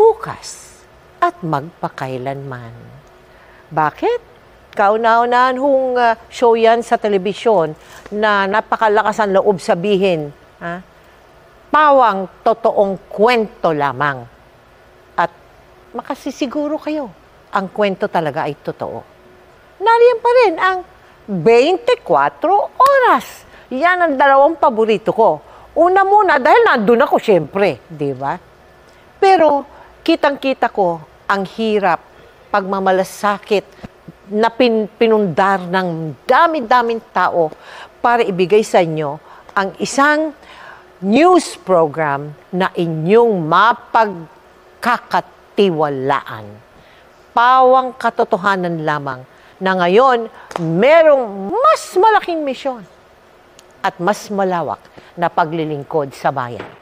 bukas at magpakailanman. Bakit? Kauna-unahan hong show yan sa telebisyon na napakalakas ang loob sabihin, pawang totoong kwento lamang. At makasisiguro kayo, ang kwento talaga ay totoo. Nariyan pa rin ang 24 oras. Yan ang dalawang paborito ko. Una muna, dahil nandun ako syempre, di ba? Pero kitang-kita ko ang hirap, pagmamalasakit, na pinundar ng dami-daming tao para ibigay sa inyo ang isang news program na inyong mapagkakatiwalaan. Pawang katotohanan lamang na ngayon merong mas malaking misyon at mas malawak na paglilingkod sa bayan.